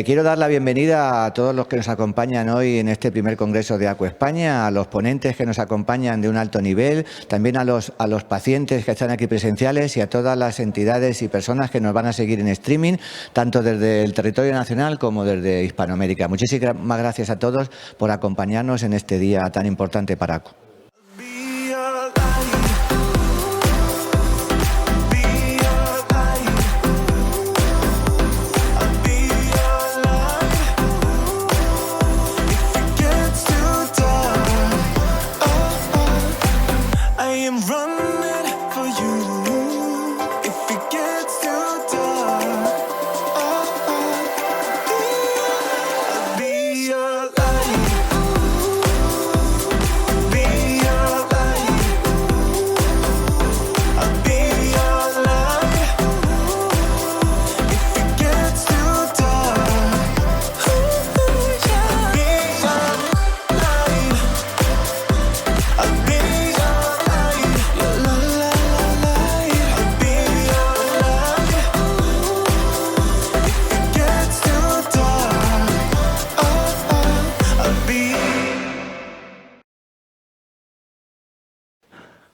Quiero dar la bienvenida a todos los que nos acompañan hoy en este primer congreso de ACU España, a los ponentes que nos acompañan de un alto nivel, también a los pacientes que están aquí presenciales y a todas las entidades y personas que nos van a seguir en streaming, tanto desde el territorio nacional como desde Hispanoamérica. Muchísimas gracias a todos por acompañarnos en este día tan importante para ACU.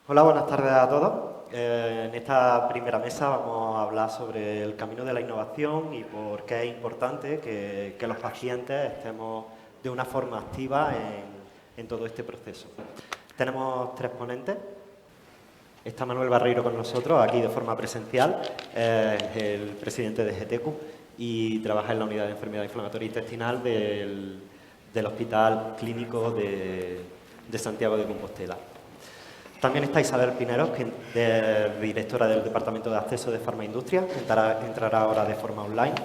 Hola, buenas tardes a todos. En esta primera mesa vamos a hablar sobre el camino de la innovación y por qué es importante que los pacientes estemos de una forma activa en todo este proceso. Tenemos tres ponentes. Está Manuel Barreiro con nosotros, aquí de forma presencial, es el presidente de GTECU y trabaja en la unidad de enfermedad inflamatoria intestinal del Hospital Clínico de Santiago de Compostela. También está Isabel Pineros, que es directora del Departamento de Acceso de Farmaindustria, entrará ahora de forma online.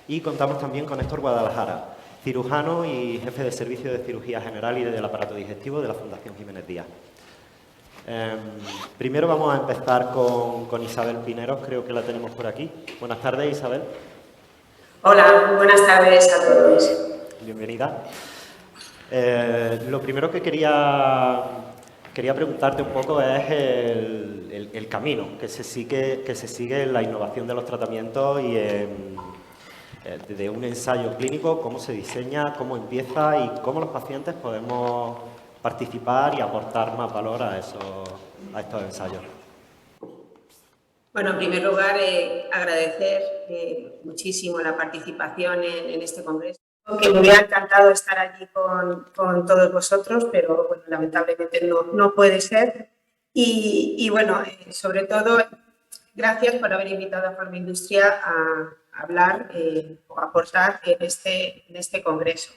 Y contamos también con Héctor Guadalajara, cirujano y jefe de servicio de cirugía general y del aparato digestivo de la Fundación Jiménez Díaz. Primero vamos a empezar con Isabel Pineros, creo que la tenemos por aquí. Buenas tardes, Isabel. Hola, buenas tardes a todos. Bienvenida. Lo primero que quería preguntarte un poco es el camino que se sigue en la innovación de los tratamientos y desde un ensayo clínico, cómo se diseña, cómo empieza y cómo los pacientes podemos participar y aportar más valor a estos ensayos. Bueno, en primer lugar, agradecer muchísimo la participación en este congreso. Que me hubiera encantado estar allí con todos vosotros, pero bueno, lamentablemente no puede ser. Y bueno, sobre todo, gracias por haber invitado a Farmaindustria a hablar o aportar en este congreso.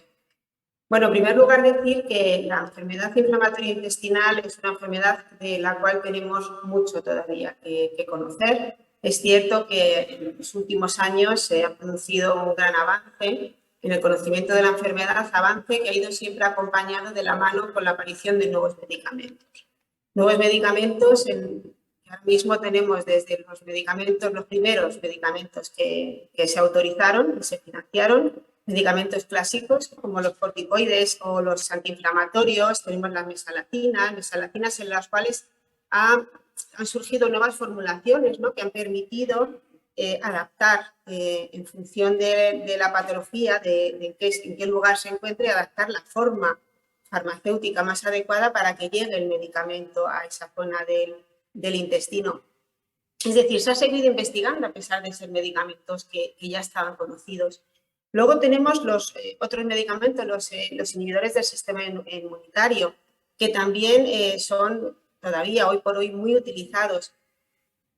Bueno, en primer lugar decir que la enfermedad inflamatoria intestinal es una enfermedad de la cual tenemos mucho todavía que conocer. Es cierto que en los últimos años se ha producido un gran avance en el conocimiento de la enfermedad, avance que ha ido siempre acompañado de la mano con la aparición de nuevos medicamentos. Nuevos medicamentos, ahora mismo tenemos desde los primeros medicamentos que se autorizaron, que se financiaron, medicamentos clásicos como los corticoides o los antiinflamatorios, tenemos las mesalatinas en las cuales han surgido nuevas formulaciones, ¿no?, que han permitido adaptar en función de la patología, en qué lugar se encuentre, adaptar la forma farmacéutica más adecuada para que llegue el medicamento a esa zona del intestino. Es decir, se ha seguido investigando a pesar de ser medicamentos que ya estaban conocidos. Luego tenemos los otros medicamentos, los inhibidores del sistema inmunitario, que también son todavía hoy por hoy muy utilizados.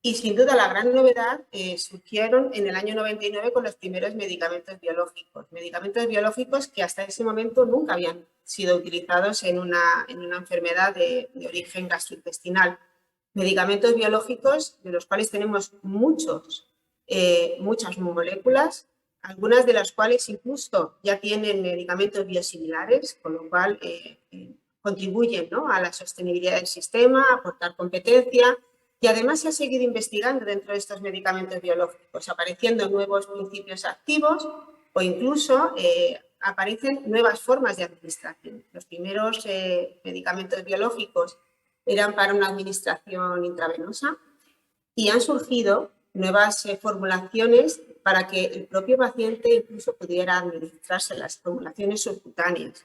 Y sin duda la gran novedad surgieron en el año 99 con los primeros medicamentos biológicos que hasta ese momento nunca habían sido utilizados en una enfermedad de origen gastrointestinal. Medicamentos biológicos de los cuales tenemos muchas moléculas, algunas de las cuales incluso ya tienen medicamentos biosimilares, con lo cual contribuyen, ¿no?, a la sostenibilidad del sistema, a aportar competencia. Y además se ha seguido investigando dentro de estos medicamentos biológicos, apareciendo nuevos principios activos o incluso aparecen nuevas formas de administración. Los primeros medicamentos biológicos eran para una administración intravenosa y han surgido nuevas formulaciones para que el propio paciente incluso pudiera administrarse las formulaciones subcutáneas.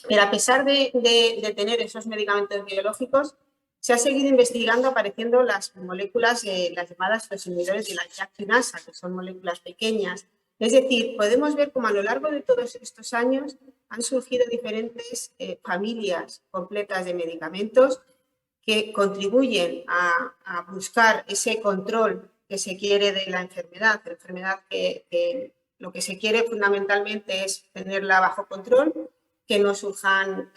Pero a pesar de tener esos medicamentos biológicos, se ha seguido investigando apareciendo las moléculas, las llamadas los inhibidores de la JAK-quinasa, que son moléculas pequeñas. Es decir, podemos ver cómo a lo largo de todos estos años han surgido diferentes familias completas de medicamentos que contribuyen a buscar ese control que se quiere de la enfermedad que lo que se quiere fundamentalmente es tenerla bajo control, que no surjan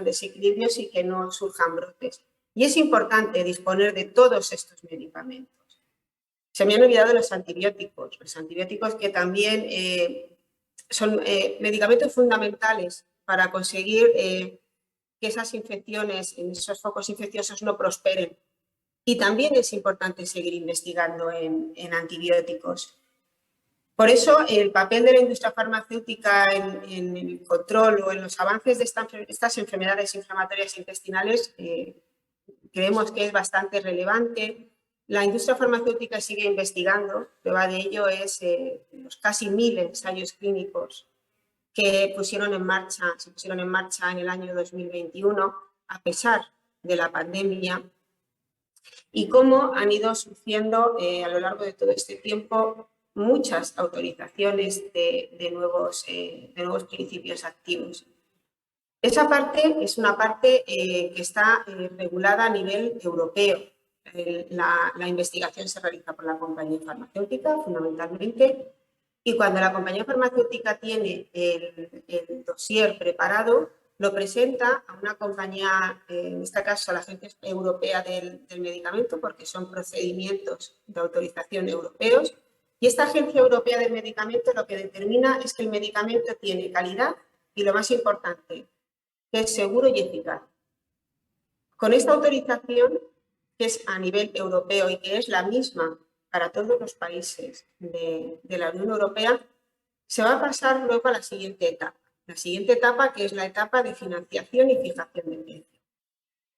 desequilibrios y que no surjan brotes. Y es importante disponer de todos estos medicamentos. Se me han olvidado los antibióticos que también son medicamentos fundamentales para conseguir que esas infecciones, esos focos infecciosos no prosperen. Y también es importante seguir investigando en antibióticos. Por eso, el papel de la industria farmacéutica en el control o en los avances de estas enfermedades inflamatorias intestinales creemos que es bastante relevante. La industria farmacéutica sigue investigando, prueba de ello es los casi 1000 ensayos clínicos que se pusieron en marcha en el año 2021, a pesar de la pandemia, y cómo han ido surgiendo a lo largo de todo este tiempo muchas autorizaciones de nuevos principios activos. Esa parte es una parte que está regulada a nivel europeo. La investigación se realiza por la compañía farmacéutica, fundamentalmente, y cuando la compañía farmacéutica tiene el dossier preparado, lo presenta a una compañía, en este caso a la Agencia Europea del Medicamento, porque son procedimientos de autorización europeos, y esta Agencia Europea del Medicamento lo que determina es que el medicamento tiene calidad y, lo más importante, que es seguro y eficaz. Con esta autorización, que es a nivel europeo y que es la misma para todos los países de la Unión Europea, se va a pasar luego a la siguiente etapa. La siguiente etapa, que es la etapa de financiación y fijación de precio.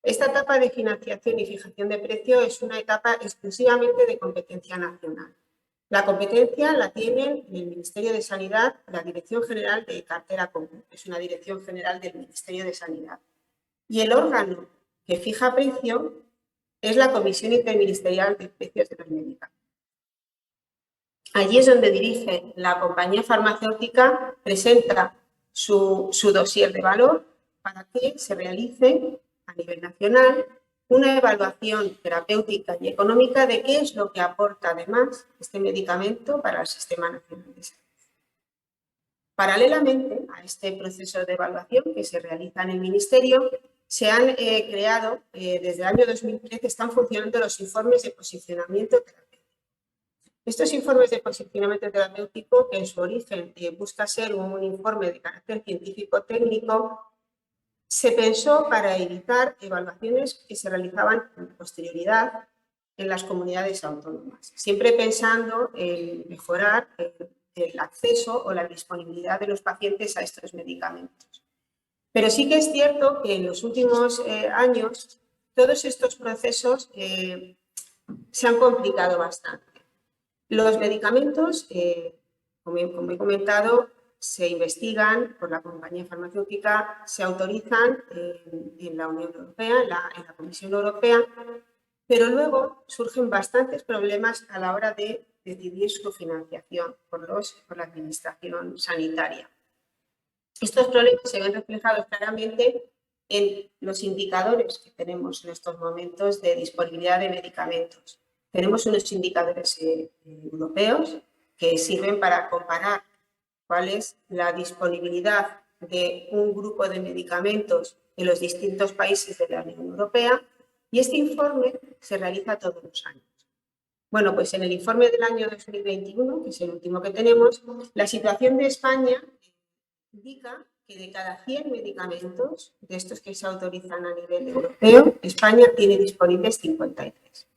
Esta etapa de financiación y fijación de precio es una etapa exclusivamente de competencia nacional. La competencia la tienen en el Ministerio de Sanidad, la Dirección General de Cartera Común, que es una dirección general del Ministerio de Sanidad. Y el órgano que fija precio es la Comisión Interministerial de Precios de los Medicamentos. Allí es donde dirige la compañía farmacéutica, presenta su dossier de valor para que se realice a nivel nacional una evaluación terapéutica y económica de qué es lo que aporta además este medicamento para el Sistema Nacional de Salud. Paralelamente a este proceso de evaluación que se realiza en el Ministerio, se han creado, desde el año 2013, están funcionando los informes de posicionamiento terapéutico. Estos informes de posicionamiento terapéutico, que en su origen busca ser un informe de carácter científico-técnico, se pensó para evitar evaluaciones que se realizaban con posterioridad en las comunidades autónomas, siempre pensando en mejorar el acceso o la disponibilidad de los pacientes a estos medicamentos. Pero sí que es cierto que en los últimos años todos estos procesos se han complicado bastante. Los medicamentos, como he comentado, se investigan por la compañía farmacéutica, se autorizan en la Unión Europea, en la Comisión Europea, pero luego surgen bastantes problemas a la hora de decidir su financiación por la Administración Sanitaria. Estos problemas se ven reflejados claramente en los indicadores que tenemos en estos momentos de disponibilidad de medicamentos. Tenemos unos indicadores europeos que sirven para comparar cuál es la disponibilidad de un grupo de medicamentos en los distintos países de la Unión Europea, y este informe se realiza todos los años. Bueno, pues en el informe del año 2021, que es el último que tenemos, la situación de España indica que de cada 100 medicamentos, de estos que se autorizan a nivel europeo, España tiene disponibles 53.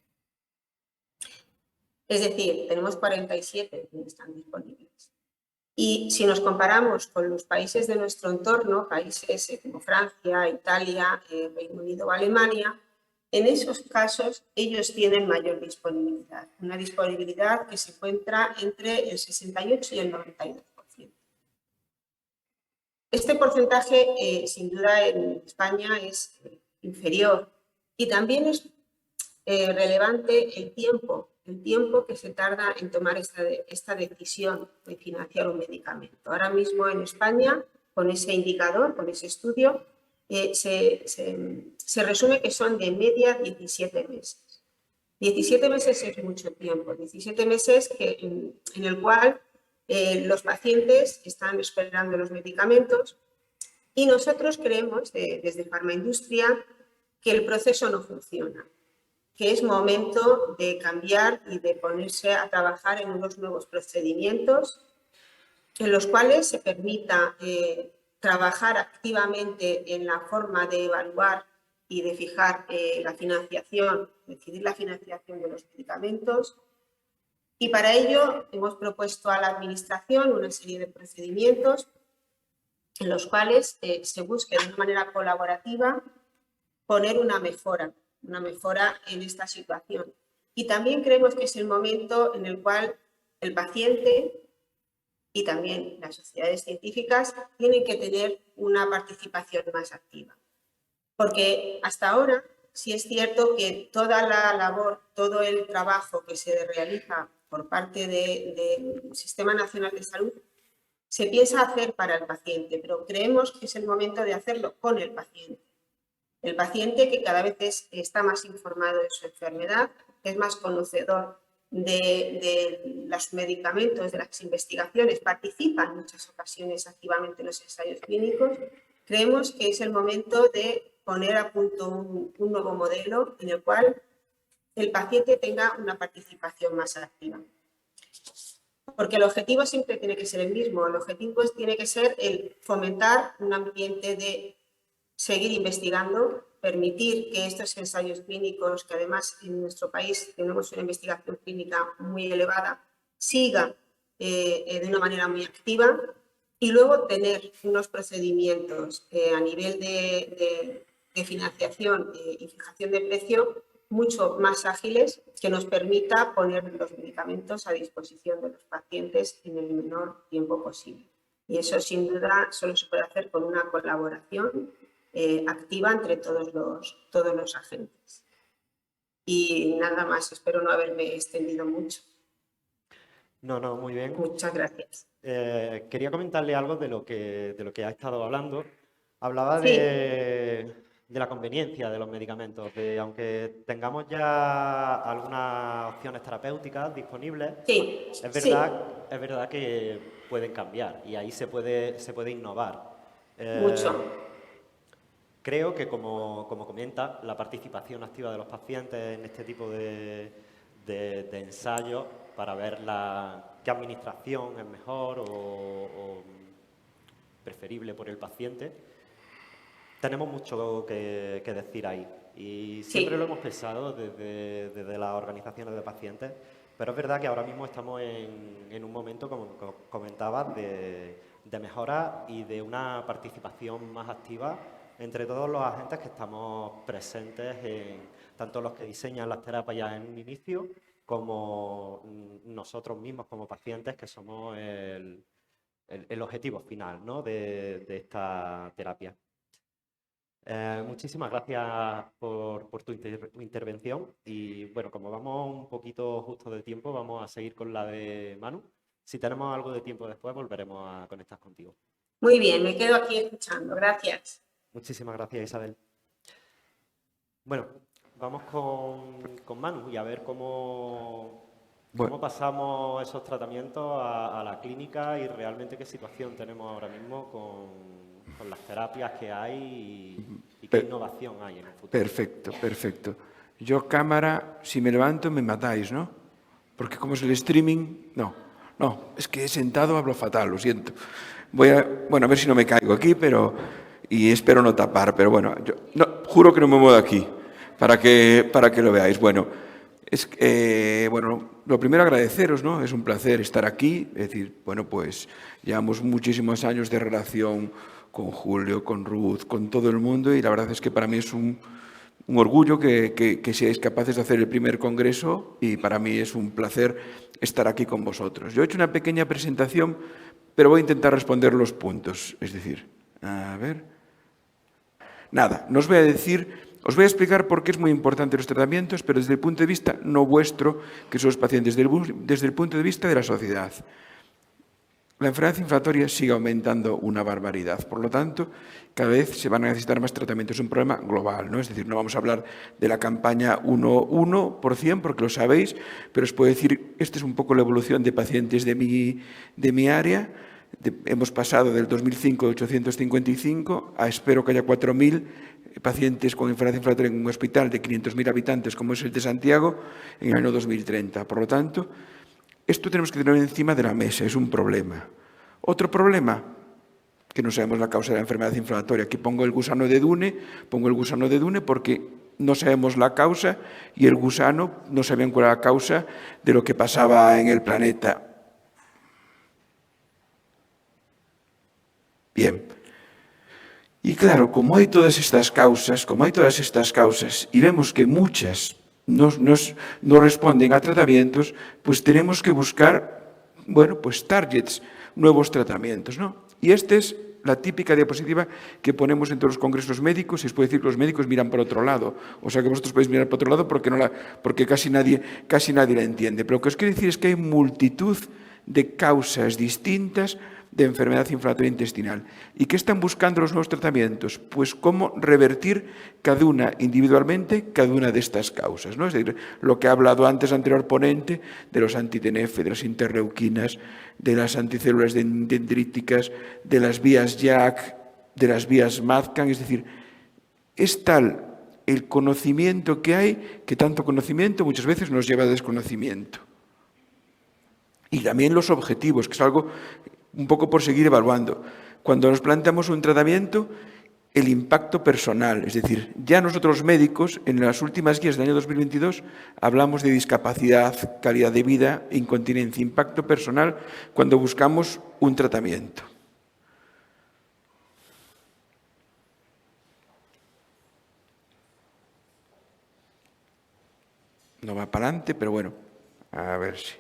Es decir, tenemos 47 que están disponibles. Y si nos comparamos con los países de nuestro entorno, países como Francia, Italia, Reino Unido o Alemania, en esos casos ellos tienen mayor disponibilidad, una disponibilidad que se encuentra entre el 68 y el 92%. Este porcentaje, sin duda, en España es inferior y también es relevante el tiempo que se tarda en tomar esta decisión de financiar un medicamento. Ahora mismo en España, con ese indicador, con ese estudio, se resume que son de media 17 meses. 17 meses es mucho tiempo, 17 meses en el cual los pacientes están esperando los medicamentos y nosotros creemos desde Farmaindustria que el proceso no funciona, que es momento de cambiar y de ponerse a trabajar en unos nuevos procedimientos en los cuales se permita trabajar activamente en la forma de evaluar y de fijar la financiación, decidir la financiación de los medicamentos. Y para ello hemos propuesto a la Administración una serie de procedimientos en los cuales se busque de una manera colaborativa poner una mejora en esta situación. Y también creemos que es el momento en el cual el paciente y también las sociedades científicas tienen que tener una participación más activa. Porque hasta ahora sí es cierto que toda la labor, todo el trabajo que se realiza por parte del Sistema Nacional de Salud se piensa hacer para el paciente, pero creemos que es el momento de hacerlo con el paciente. El paciente que cada vez está más informado de su enfermedad, es más conocedor de los medicamentos, de las investigaciones, participa en muchas ocasiones activamente en los ensayos clínicos. Creemos que es el momento de poner a punto un nuevo modelo en el cual el paciente tenga una participación más activa. Porque el objetivo siempre tiene que ser el mismo, el objetivo tiene que ser el fomentar un ambiente de seguir investigando, permitir que estos ensayos clínicos, que además en nuestro país tenemos una investigación clínica muy elevada, sigan de una manera muy activa y luego tener unos procedimientos a nivel de financiación y fijación de precio mucho más ágiles que nos permita poner los medicamentos a disposición de los pacientes en el menor tiempo posible. Y eso sin duda solo se puede hacer con una colaboración activa entre todos los agentes. Y nada más, espero no haberme extendido mucho. No, muy bien. Muchas gracias. Quería comentarle algo de lo que ha estado hablando. Hablaba Sí. de la conveniencia de los medicamentos, de aunque tengamos ya algunas opciones terapéuticas disponibles, Sí. es verdad que pueden cambiar y ahí se puede innovar. Mucho. Creo que, como comenta, la participación activa de los pacientes en este tipo de ensayos para ver qué administración es mejor o preferible por el paciente, tenemos mucho que decir ahí. Y siempre lo hemos pensado desde las organizaciones de pacientes, pero es verdad que ahora mismo estamos en un momento, como comentabas, de mejora y de una participación más activa entre todos los agentes que estamos presentes, tanto los que diseñan las terapias en un inicio, como nosotros mismos como pacientes, que somos el objetivo final, ¿no?, de esta terapia. Muchísimas gracias por tu intervención y, bueno, como vamos un poquito justo de tiempo, vamos a seguir con la de Manu. Si tenemos algo de tiempo después, volveremos a conectar contigo. Muy bien, me quedo aquí escuchando. Gracias. Muchísimas gracias, Isabel. Bueno, vamos con Manu y a ver cómo pasamos esos tratamientos a la clínica y realmente qué situación tenemos ahora mismo con las terapias que hay y qué innovación hay en el futuro. Perfecto. Yo, cámara, si me levanto me matáis, ¿no? Porque como es el streaming, no, es que sentado hablo fatal, lo siento. A ver si no me caigo aquí, y espero no tapar, pero bueno, juro que no me muevo de aquí, para que lo veáis. Bueno, lo primero agradeceros, ¿no? Es un placer estar aquí, es decir, pues llevamos muchísimos años de relación con Julio, con Ruth, con todo el mundo, y la verdad es que para mí es un orgullo que seáis capaces de hacer el primer congreso y para mí es un placer estar aquí con vosotros. Yo he hecho una pequeña presentación, pero voy a intentar responder los puntos. Es decir, a ver... Nada, no os voy a decir... Os voy a explicar por qué es muy importante los tratamientos, pero desde el punto de vista no vuestro, que sois pacientes, desde el punto de vista de la sociedad. La enfermedad inflamatoria sigue aumentando una barbaridad. Por lo tanto, cada vez se van a necesitar más tratamientos. Es un problema global, ¿no? Es decir, no vamos a hablar de la campaña 1% porque lo sabéis, pero os puedo decir, esta es un poco la evolución de pacientes de mi área. Hemos pasado del 2005 de 855 a espero que haya 4.000 pacientes con enfermedad inflamatoria en un hospital de 500.000 habitantes, como es el de Santiago, en el año 2030. Por lo tanto, esto tenemos que tenerlo encima de la mesa, es un problema. Otro problema, que no sabemos la causa de la enfermedad inflamatoria. Aquí pongo el gusano de Dune porque no sabemos la causa y el gusano no sabían cuál era la causa de lo que pasaba en el planeta. Bien. Y claro, como hay todas estas causas, y vemos que muchas no responden a tratamientos, pues tenemos que buscar, bueno, pues targets, nuevos tratamientos, ¿no? Y esta es la típica diapositiva que ponemos en todos los congresos médicos, y os puedo decir que los médicos miran por otro lado, o sea que vosotros podéis mirar por otro lado porque casi nadie la entiende. Pero lo que os quiero decir es que hay multitud de causas distintas de enfermedad inflamatoria intestinal. ¿Y qué están buscando los nuevos tratamientos? Pues cómo revertir cada una individualmente, cada una de estas causas, ¿no? Es decir, lo que ha hablado antes el anterior ponente de los anti-TNF, de las interleuquinas, de las anticélulas dendríticas, de las vías JAK, de las vías MADCAM, es decir, es tal el conocimiento que hay, que tanto conocimiento muchas veces nos lleva a desconocimiento. Y también los objetivos, que es algo un poco por seguir evaluando. Cuando nos planteamos un tratamiento, el impacto personal, es decir, ya nosotros los médicos, en las últimas guías del año 2022, hablamos de discapacidad, calidad de vida, incontinencia, impacto personal, cuando buscamos un tratamiento. No va para adelante, pero bueno, a ver si...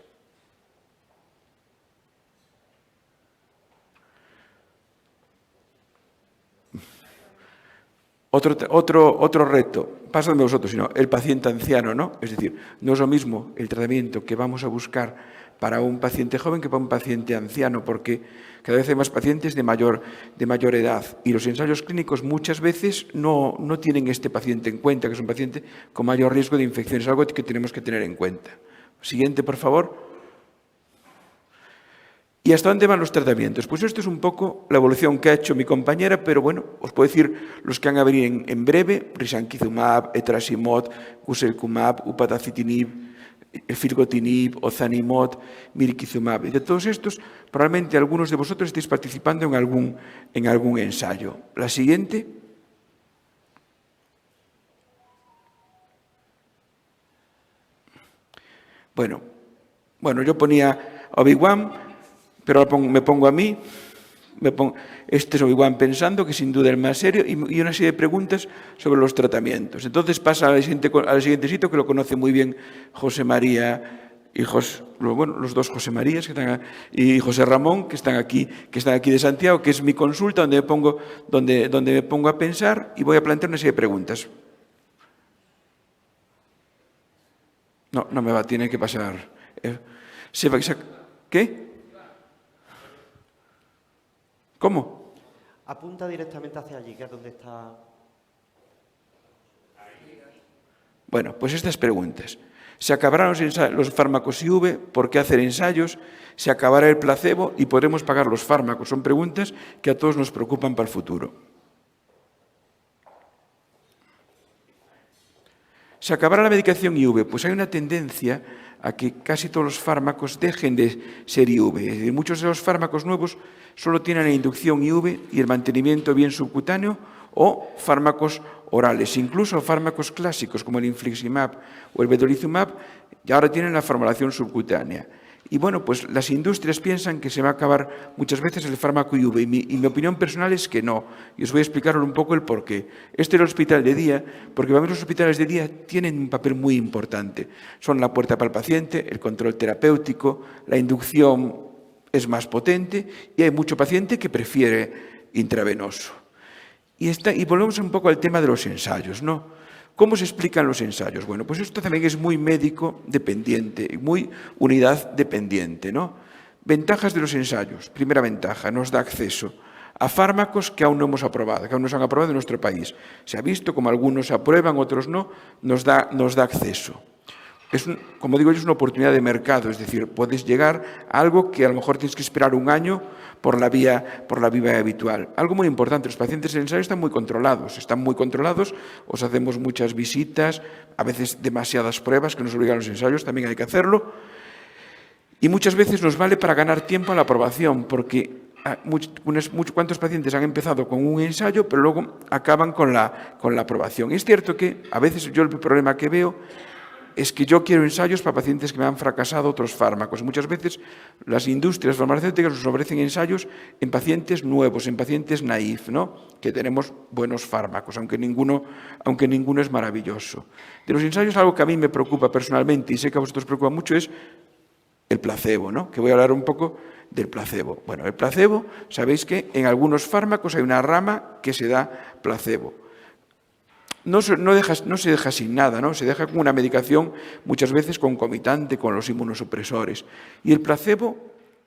Otro reto, pasa de nosotros, sino el paciente anciano, ¿no? Es decir, no es lo mismo el tratamiento que vamos a buscar para un paciente joven que para un paciente anciano, porque cada vez hay más pacientes de mayor edad y los ensayos clínicos muchas veces no tienen este paciente en cuenta, que es un paciente con mayor riesgo de infección. Es algo que tenemos que tener en cuenta. Siguiente, por favor. ¿Y hasta dónde van los tratamientos? Pues esto es un poco la evolución que ha hecho mi compañera, pero bueno, os puedo decir los que van a venir en breve: risankizumab, etrasimod, guselkumab, upadacitinib, filgotinib, ozanimod, mirikizumab. Y de todos estos, probablemente algunos de vosotros estéis participando en algún ensayo. La siguiente. Bueno, yo ponía Obi-Wan, pero me pongo a mí, este es Obi-Wan pensando, que sin duda es más serio, y una serie de preguntas sobre los tratamientos. Entonces pasa al siguiente sitio, que lo conoce muy bien José María y los dos José Marías que están, y José Ramón, que están aquí de Santiago, que es mi consulta, donde me pongo a pensar y voy a plantear una serie de preguntas. No me va, tiene que pasar. ¿Qué? ¿Cómo? Apunta directamente hacia allí, que es donde está... Bueno, pues estas preguntas. ¿Se acabarán los fármacos IV? ¿Por qué hacer ensayos? ¿Se acabará el placebo? ¿Y podremos pagar los fármacos? Son preguntas que a todos nos preocupan para el futuro. ¿Se acabará la medicación IV? Pues hay una tendencia a que casi todos los fármacos dejen de ser IV. Es decir, muchos de los fármacos nuevos solo tienen la inducción IV y el mantenimiento bien subcutáneo, o fármacos orales. Incluso fármacos clásicos como el infliximab o el vedolizumab ya ahora tienen la formulación subcutánea. Y bueno, pues las industrias piensan que se va a acabar muchas veces el fármaco IV y mi opinión personal es que no. Y os voy a explicar un poco el porqué. Este es el hospital de día, porque los hospitales de día tienen un papel muy importante. Son la puerta para el paciente, el control terapéutico, la inducción es más potente y hay mucho paciente que prefiere intravenoso. Y volvemos un poco al tema de los ensayos, ¿no? ¿Cómo se explican los ensayos? Bueno, pues esto también es muy médico dependiente, muy unidad dependiente, ¿no? Ventajas de los ensayos. Primera ventaja, nos da acceso a fármacos que aún no hemos aprobado, que aún no se han aprobado en nuestro país. Se ha visto como algunos se aprueban, otros no, nos da acceso. Como digo yo, es una oportunidad de mercado, es decir, puedes llegar a algo que a lo mejor tienes que esperar un año por la vía habitual. Algo muy importante, los pacientes en ensayo están muy controlados, os hacemos muchas visitas, a veces demasiadas pruebas que nos obligan a los ensayos, también hay que hacerlo, y muchas veces nos vale para ganar tiempo a la aprobación, porque cuántos pacientes han empezado con un ensayo, pero luego acaban con la aprobación. Y es cierto que a veces yo el problema que veo es que yo quiero ensayos para pacientes que me han fracasado otros fármacos. Muchas veces las industrias farmacéuticas nos ofrecen ensayos en pacientes nuevos, en pacientes naïf, ¿no? Que tenemos buenos fármacos, aunque ninguno es maravilloso. De los ensayos, algo que a mí me preocupa personalmente, y sé que a vosotros preocupa mucho, es el placebo, ¿no? Que voy a hablar un poco del placebo. Bueno, el placebo, sabéis que en algunos fármacos hay una rama que se da placebo. No se deja sin nada, ¿no? Se deja con una medicación muchas veces concomitante con los inmunosupresores. Y el placebo,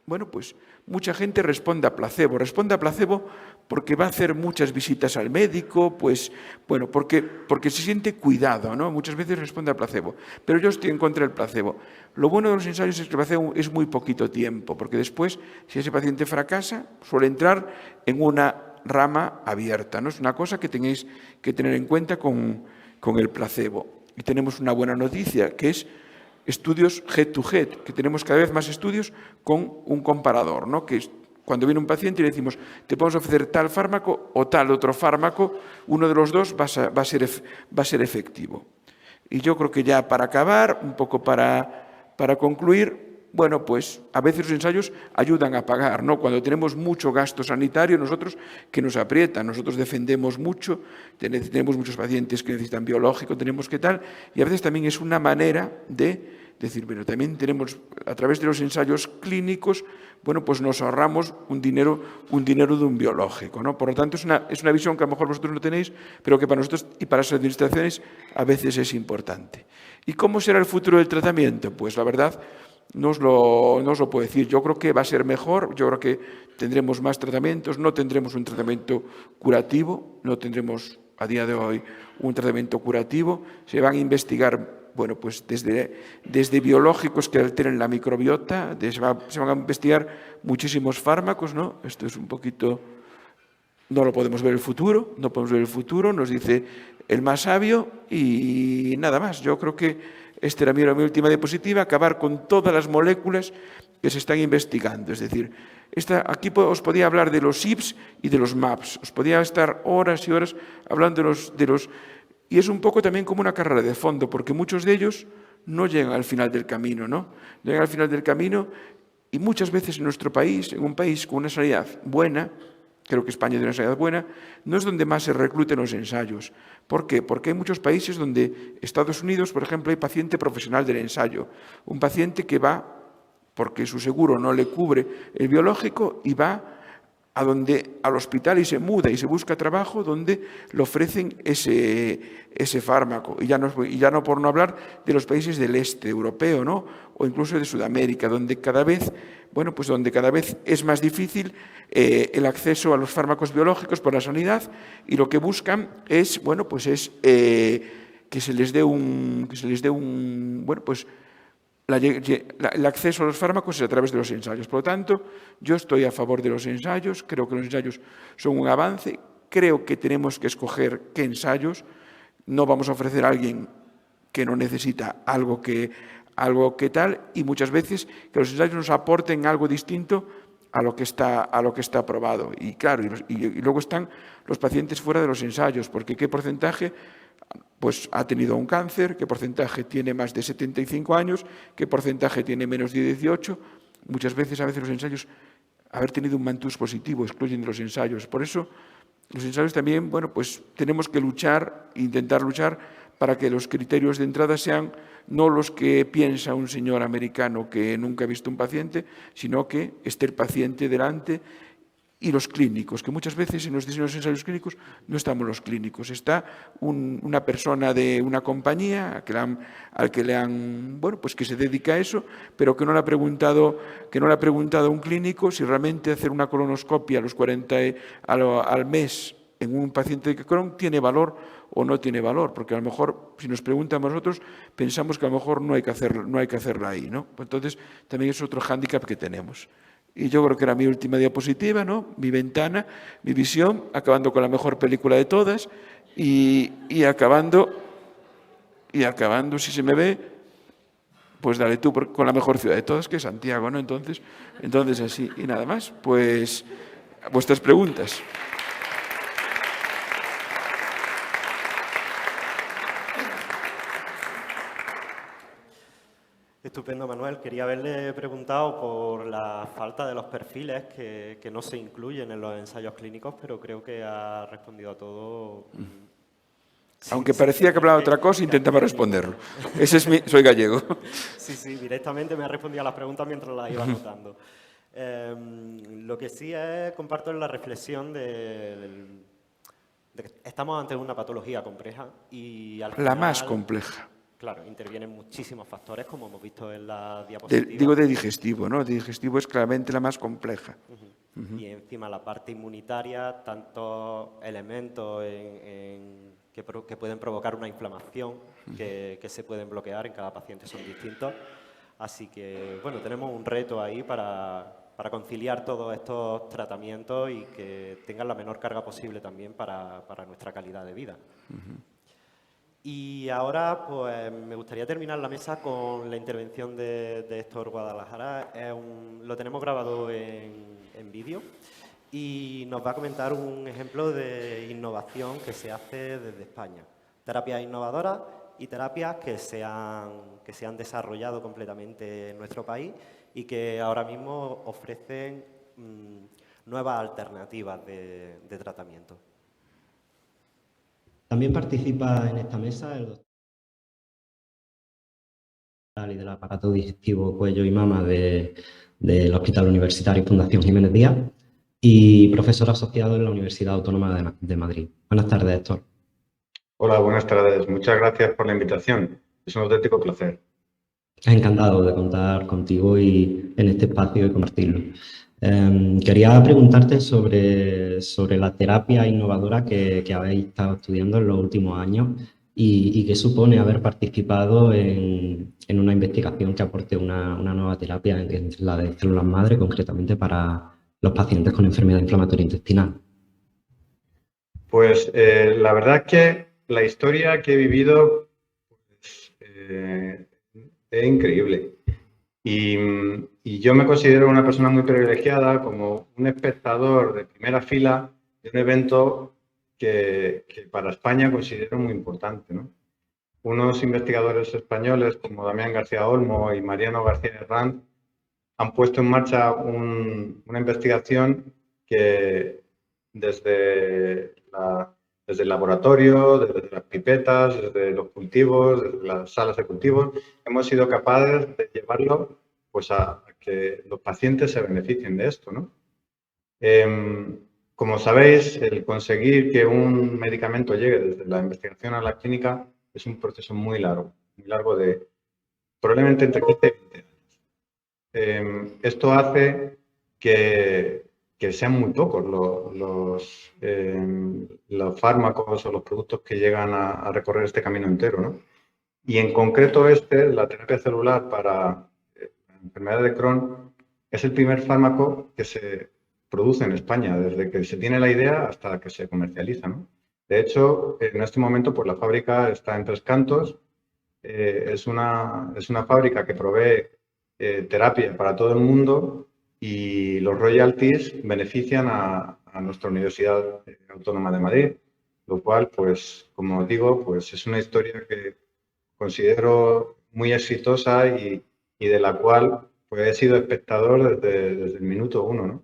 bueno, pues mucha gente responde a placebo porque va a hacer muchas visitas al médico, pues, bueno, porque se siente cuidado, ¿no? Muchas veces responde al placebo. Pero yo estoy en contra del placebo. Lo bueno de los ensayos es que el placebo es muy poquito tiempo, porque después, si ese paciente fracasa, suele entrar en una rama abierta, ¿no? Es una cosa que tenéis que tener en cuenta con el placebo. Y tenemos una buena noticia, que es estudios head-to-head, que tenemos cada vez más estudios con un comparador, ¿no? Que es cuando viene un paciente y le decimos, te podemos ofrecer tal fármaco o tal otro fármaco, uno de los dos va a ser efectivo. Y yo creo que ya para acabar, un poco para concluir, bueno, pues a veces los ensayos ayudan a pagar, ¿no? Cuando tenemos mucho gasto sanitario, nosotros que nos aprietan, nosotros defendemos mucho, tenemos muchos pacientes que necesitan biológico, tenemos que tal, y a veces también es una manera de decir, bueno, también tenemos, a través de los ensayos clínicos, bueno, pues nos ahorramos un dinero de un biológico, ¿no? Por lo tanto, es una visión que a lo mejor vosotros no tenéis, pero que para nosotros y para las administraciones a veces es importante. ¿Y cómo será el futuro del tratamiento? Pues la verdad, no os lo puedo decir. Yo creo que va a ser mejor, yo creo que tendremos más tratamientos, no tendremos un tratamiento curativo, no tendremos a día de hoy un tratamiento curativo, se van a investigar, bueno, pues desde biológicos que alteren la microbiota, se van a investigar muchísimos fármacos, ¿no? Esto es un poquito, no lo podemos ver el futuro, nos dice el más sabio y nada más. Yo creo que esta era mi última diapositiva, acabar con todas las moléculas que se están investigando. Es decir, aquí os podía hablar de los SIPs y de los MAPs. Os podía estar horas y horas hablando de los... Y es un poco también como una carrera de fondo, porque muchos de ellos no llegan al final del camino, ¿no? Llegan al final del camino y muchas veces en nuestro país, en un país con una sanidad buena, creo que España tiene una sanidad buena, no es donde más se recluten los ensayos. ¿Por qué? Porque hay muchos países donde, Estados Unidos, por ejemplo, hay paciente profesional del ensayo. Un paciente que va, porque su seguro no le cubre el biológico, y va al hospital y se muda y se busca trabajo donde le ofrecen ese fármaco. Y ya no por no hablar de los países del este europeo, ¿no? O incluso de Sudamérica, donde cada vez es más difícil el acceso a los fármacos biológicos por la sanidad, y lo que buscan es, bueno, pues que se les dé el acceso a los fármacos es a través de los ensayos. Por lo tanto, yo estoy a favor de los ensayos, creo que los ensayos son un avance, creo que tenemos que escoger qué ensayos, no vamos a ofrecer a alguien que no necesita algo que tal, y muchas veces que los ensayos nos aporten algo distinto a lo que está aprobado. Y claro, y luego están los pacientes fuera de los ensayos, porque ¿qué porcentaje? pues ha tenido un cáncer, qué porcentaje tiene más de 75 años, qué porcentaje tiene menos de 18. Muchas veces, los ensayos, haber tenido un mantus positivo excluyen de los ensayos. Por eso, los ensayos también, bueno, pues tenemos que luchar, intentar luchar para que los criterios de entrada sean no los que piensa un señor americano que nunca ha visto un paciente, sino que esté el paciente delante, y los clínicos, que muchas veces en los diseños de ensayos clínicos no estamos los clínicos, está una persona de una compañía al que le han, bueno, pues que se dedica a eso, pero que no le ha preguntado a un clínico si realmente hacer una colonoscopia a los 40 al mes en un paciente de Crohn tiene valor o no tiene valor, porque a lo mejor, si nos preguntan a nosotros, pensamos que a lo mejor no hay que hacerla ahí, ¿no? Entonces, también es otro hándicap que tenemos. Y yo creo que era mi última diapositiva, ¿no? Mi ventana, mi visión, acabando con la mejor película de todas y acabando, si se me ve, pues dale tú con la mejor ciudad de todas, que es Santiago, ¿no? Entonces así, y nada más. Pues, vuestras preguntas. Estupendo, Manuel. Quería haberle preguntado por la falta de los perfiles que no se incluyen en los ensayos clínicos, pero creo que ha respondido a todo. Aunque parecía que hablaba de otra cosa, intentaba responderlo. Soy gallego. Sí, directamente me ha respondido a las preguntas mientras las iba anotando. Lo que sí comparto la reflexión de que estamos ante una patología compleja y al final, la más compleja. Claro, intervienen muchísimos factores, como hemos visto en la diapositiva. Digo de digestivo, ¿no? De digestivo es claramente la más compleja. Y encima la parte inmunitaria, tantos elementos que pueden provocar una inflamación, que se pueden bloquear en cada paciente son distintos. Así que, bueno, tenemos un reto ahí para conciliar todos estos tratamientos y que tengan la menor carga posible también para nuestra calidad de vida. Y ahora, pues, me gustaría terminar la mesa con la intervención de Héctor Guadalajara. Lo tenemos grabado en vídeo y nos va a comentar un ejemplo de innovación que se hace desde España. Terapias innovadoras y terapias que se han desarrollado completamente en nuestro país y que ahora mismo ofrecen nuevas alternativas de tratamiento. También participa en esta mesa el doctor y del aparato digestivo, cuello y mama del Hospital Universitario Fundación Jiménez Díaz y profesor asociado en la Universidad Autónoma de Madrid. Buenas tardes, Héctor. Hola, buenas tardes. Muchas gracias por la invitación. Es un auténtico placer. Encantado de contar contigo y en este espacio y compartirlo. Quería preguntarte sobre la terapia innovadora que habéis estado estudiando en los últimos años y qué supone haber participado en una investigación que aporte una nueva terapia, la de células madre, concretamente para los pacientes con enfermedad inflamatoria intestinal. Pues la verdad es que la historia que he vivido es increíble. Y yo me considero una persona muy privilegiada como un espectador de primera fila de un evento que para España considero muy importante, ¿no? Unos investigadores españoles como Damián García Olmo y Mariano García Herranz han puesto en marcha una investigación que desde el laboratorio, desde las pipetas, desde los cultivos, desde las salas de cultivos, hemos sido capaces de llevarlo pues, a que los pacientes se beneficien de esto, ¿no? Como sabéis, el conseguir que un medicamento llegue desde la investigación a la clínica es un proceso muy largo de probablemente entre 15 y 20 años. Esto hace que sean muy pocos los fármacos o los productos que llegan a recorrer este camino entero, ¿no? Y en concreto la terapia celular para la enfermedad de Crohn, es el primer fármaco que se produce en España, desde que se tiene la idea hasta que se comercializa, ¿no? De hecho, en este momento pues, la fábrica está en Tres Cantos, es una fábrica que provee terapia para todo el mundo y los royalties benefician a nuestra Universidad Autónoma de Madrid. lo cual, pues, como digo, pues es una historia que considero muy exitosa y de la cual pues, he sido espectador desde el minuto uno, ¿no?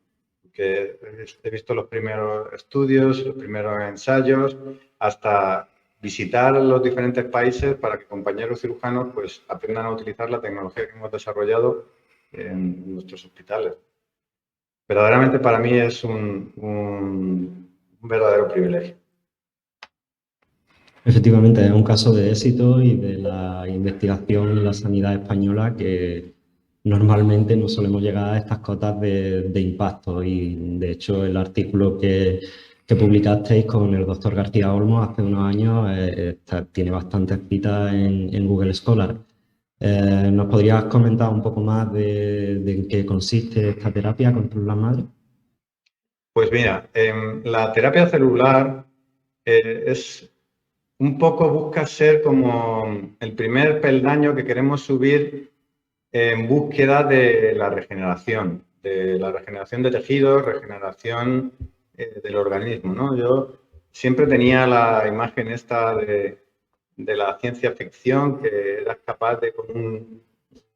Que he visto los primeros estudios, los primeros ensayos, hasta visitar los diferentes países para que compañeros cirujanos pues, aprendan a utilizar la tecnología que hemos desarrollado en nuestros hospitales. Verdaderamente para mí es un verdadero privilegio. Efectivamente, es un caso de éxito y de la investigación en la sanidad española que normalmente no solemos llegar a estas cotas de impacto. Y de hecho, el artículo que publicasteis con el doctor García Olmo hace unos años tiene bastantes citas en Google Scholar. ¿Nos podrías comentar un poco más de en qué consiste esta terapia con células madre? Pues mira, la terapia celular es un poco busca ser como el primer peldaño que queremos subir en búsqueda de la regeneración de tejidos, regeneración del organismo, ¿no? Yo siempre tenía la imagen esta de la ciencia ficción, que eras capaz de con un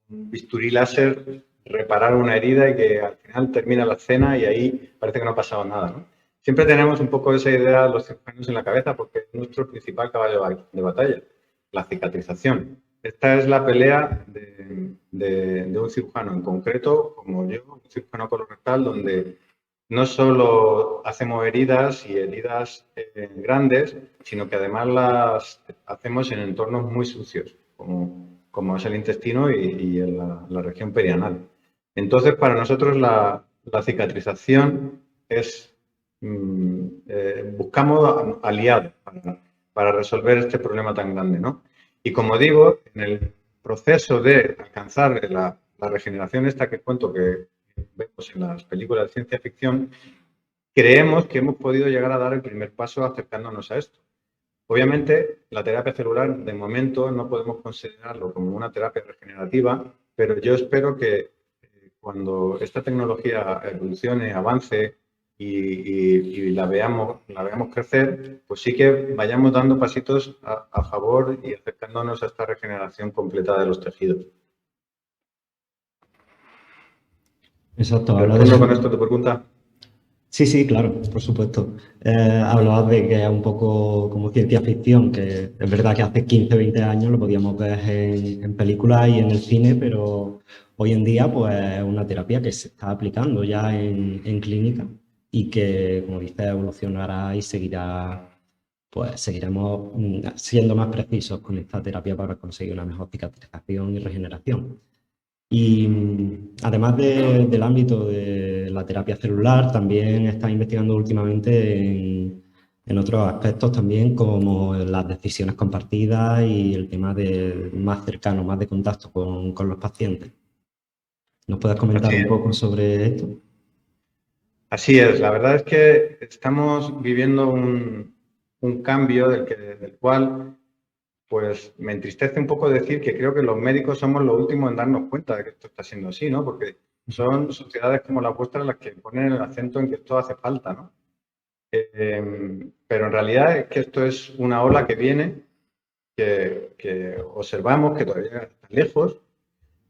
bisturí láser reparar una herida y que al final termina la escena y ahí parece que no ha pasado nada, ¿no? Siempre tenemos un poco esa idea los cirujanos en la cabeza porque es nuestro principal caballo de batalla, la cicatrización. Esta es la pelea de un cirujano en concreto, como yo, un cirujano colorectal, donde no solo hacemos heridas y heridas grandes, sino que además las hacemos en entornos muy sucios, como es el intestino y en la región perianal. Entonces, para nosotros la cicatrización es buscamos aliados para resolver este problema tan grande, ¿no? Y como digo, en el proceso de alcanzar la regeneración esta que cuento que vemos en las películas de ciencia ficción, creemos que hemos podido llegar a dar el primer paso acercándonos a esto. Obviamente, la terapia celular, de momento, no podemos considerarlo como una terapia regenerativa, pero yo espero que cuando esta tecnología evolucione, avance y la veamos crecer, pues sí que vayamos dando pasitos a favor y acercándonos a esta regeneración completa de los tejidos. Exacto. ¿Respondo con esto tu pregunta? Sí, claro, por supuesto. Hablabas de que es un poco como ciencia ficción, que es verdad que hace 15, 20 años lo podíamos ver en películas y en el cine, pero hoy en día pues es una terapia que se está aplicando ya en clínica y que, como dices, evolucionará y seguiremos siendo más precisos con esta terapia para conseguir una mejor cicatrización y regeneración. Y además del ámbito de la terapia celular, también está investigando últimamente en otros aspectos también, como las decisiones compartidas y el tema de más cercano, más de contacto con los pacientes. ¿Nos puedes comentar un poco sobre esto? Así es, la verdad es que estamos viviendo un cambio del cual pues me entristece un poco decir que creo que los médicos somos los últimos en darnos cuenta de que esto está siendo así, ¿no? Porque son sociedades como la vuestra las que ponen el acento en que esto hace falta, ¿no? Pero en realidad es que esto es una ola que viene, que observamos que todavía está lejos,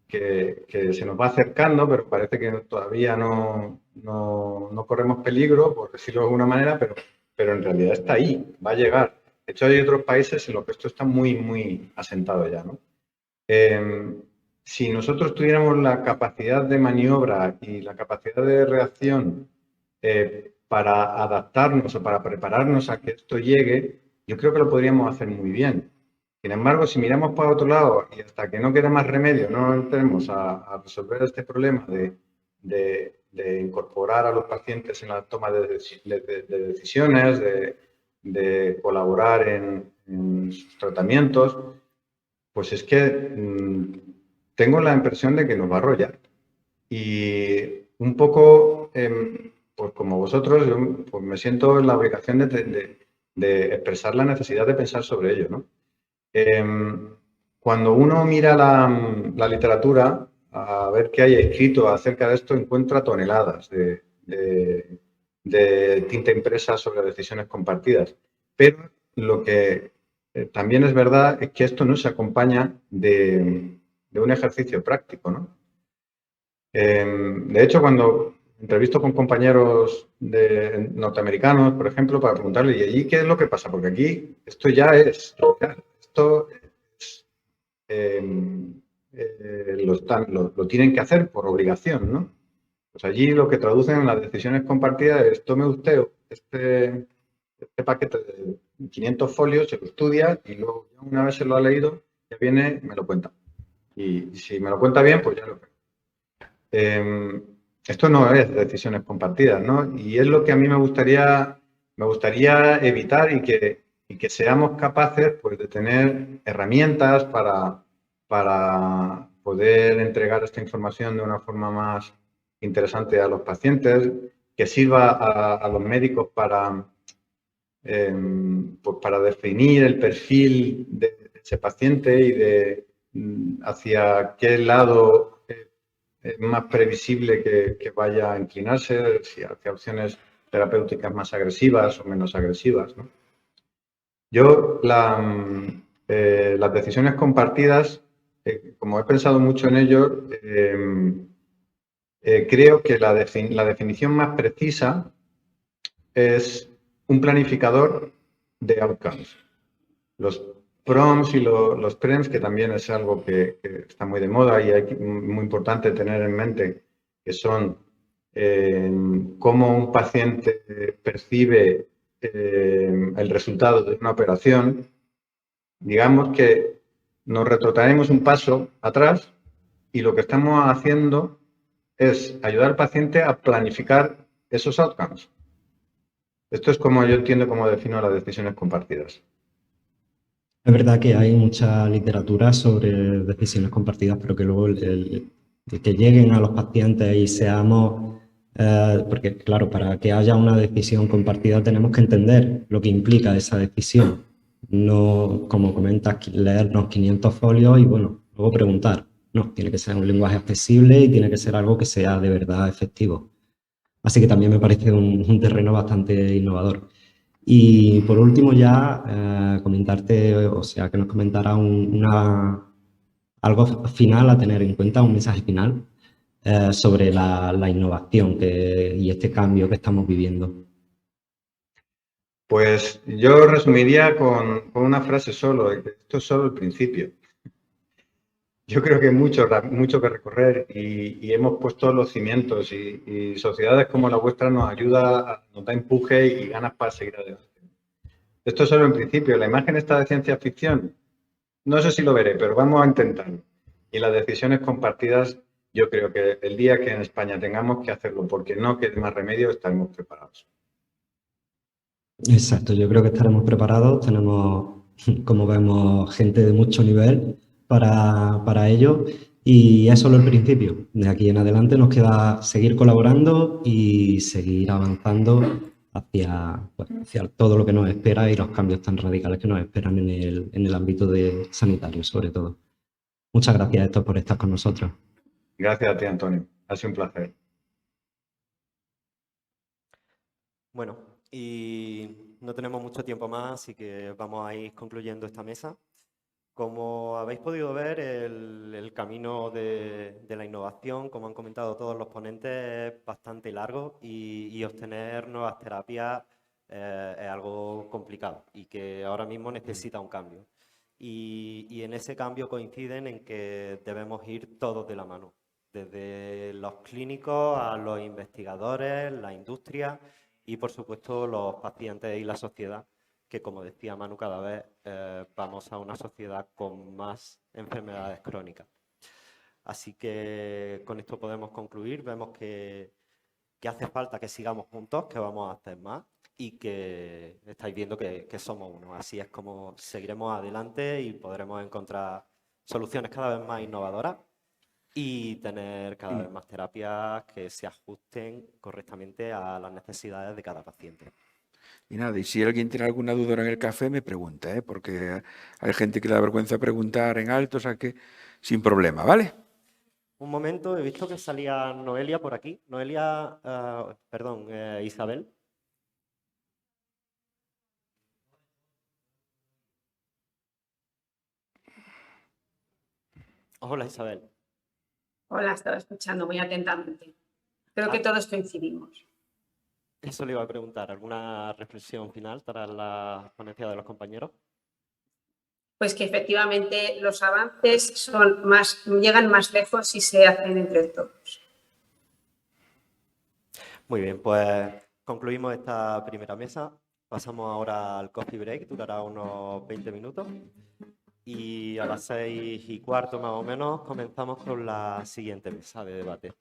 que se nos va acercando, pero parece que todavía no corremos peligro, por decirlo de alguna manera, pero en realidad está ahí, va a llegar. De hecho, hay otros países en los que esto está muy, muy asentado ya, ¿no? Si nosotros tuviéramos la capacidad de maniobra y la capacidad de reacción para adaptarnos o para prepararnos a que esto llegue, yo creo que lo podríamos hacer muy bien. Sin embargo, si miramos para otro lado y hasta que no quede más remedio no entremos a resolver este problema de incorporar a los pacientes en la toma de decisiones, de colaborar en sus tratamientos, pues es que tengo la impresión de que nos va a arrollar. Y un poco, pues como vosotros, yo pues me siento en la obligación de expresar la necesidad de pensar sobre ello, ¿no? Cuando uno mira la literatura, a ver qué hay escrito acerca de esto, encuentra toneladas de tinta impresa sobre decisiones compartidas. Pero lo que también es verdad es que esto no se acompaña de un ejercicio práctico, ¿no? De hecho, cuando entrevisto con compañeros norteamericanos, por ejemplo, para preguntarle, ¿y allí qué es lo que pasa? Porque aquí esto ya es real, esto es, lo tienen que hacer por obligación, ¿no? Pues allí lo que traducen en las decisiones compartidas es: tome usted este paquete de 500 folios, se lo estudia y luego, una vez se lo ha leído, ya viene y me lo cuenta. Y si me lo cuenta bien, pues ya lo creo. Esto no es decisiones compartidas, ¿no? Y es lo que a mí me gustaría evitar y que seamos capaces, pues, de tener herramientas para poder entregar esta información de una forma más interesante a los pacientes, que sirva a los médicos pues para definir el perfil de ese paciente y de hacia qué lado es más previsible que vaya a inclinarse, si hacia opciones terapéuticas más agresivas o menos agresivas, ¿no? Yo las decisiones compartidas, como he pensado mucho en ello, creo que la definición más precisa es un planificador de outcomes. Los prompts y los PREMs, que también es algo que está muy de moda y es muy importante tener en mente, que son cómo un paciente percibe el resultado de una operación. Digamos que nos retrotraemos un paso atrás y lo que estamos haciendo es ayudar al paciente a planificar esos outcomes. Esto es como yo entiendo cómo defino las decisiones compartidas. Es verdad que hay mucha literatura sobre decisiones compartidas, pero que luego el que lleguen a los pacientes y seamos, porque claro, para que haya una decisión compartida tenemos que entender lo que implica esa decisión. No, como comentas, leernos 500 folios y bueno, luego preguntar. No, tiene que ser un lenguaje accesible y tiene que ser algo que sea de verdad efectivo. Así que también me parece un terreno bastante innovador. Y por último ya comentarte, o sea, que nos comentara algo final a tener en cuenta, un mensaje final sobre la innovación y este cambio que estamos viviendo. Pues yo resumiría con una frase solo: esto es solo el principio. Yo creo que hay mucho que recorrer y hemos puesto los cimientos y sociedades como la vuestra nos da empuje y ganas para seguir adelante. Esto es solo el principio. La imagen esta de ciencia ficción, no sé si lo veré, pero vamos a intentarlo. Y las decisiones compartidas, yo creo que el día que en España tengamos que hacerlo porque no quede más remedio, estaremos preparados. Exacto, yo creo que estaremos preparados. Tenemos, como vemos, gente de mucho nivel para ello y es solo el principio. De aquí en adelante nos queda seguir colaborando y seguir avanzando hacia todo lo que nos espera y los cambios tan radicales que nos esperan en el ámbito sanitario, sobre todo. Muchas gracias, Héctor, por estar con nosotros. Gracias a ti, Antonio. Ha sido un placer. Bueno, y no tenemos mucho tiempo más, así que vamos a ir concluyendo esta mesa. Como habéis podido ver, el camino de la innovación, como han comentado todos los ponentes, es bastante largo y obtener nuevas terapias es algo complicado y que ahora mismo necesita un cambio. Y en ese cambio coinciden en que debemos ir todos de la mano, desde los clínicos a los investigadores, la industria y, por supuesto, los pacientes y la sociedad, que, como decía Manu, cada vez vamos a una sociedad con más enfermedades crónicas. Así que con esto podemos concluir. Vemos que hace falta que sigamos juntos, que vamos a hacer más y que estáis viendo que somos uno. Así es como seguiremos adelante y podremos encontrar soluciones cada vez más innovadoras y tener cada vez más terapias que se ajusten correctamente a las necesidades de cada paciente. Y nada, y si alguien tiene alguna duda en el café, me pregunta, porque hay gente que le da vergüenza preguntar en alto, o sea que sin problema, ¿vale? Un momento, he visto que salía Noelia por aquí. Noelia, Isabel. Hola, Isabel. Hola, estaba escuchando muy atentamente. Creo que todos coincidimos. Eso le iba a preguntar. ¿Alguna reflexión final tras la ponencia de los compañeros? Pues que efectivamente los avances llegan más lejos si se hacen entre todos. Muy bien, pues concluimos esta primera mesa. Pasamos ahora al coffee break, durará unos 20 minutos. Y a las 6:15 más o menos comenzamos con la siguiente mesa de debate.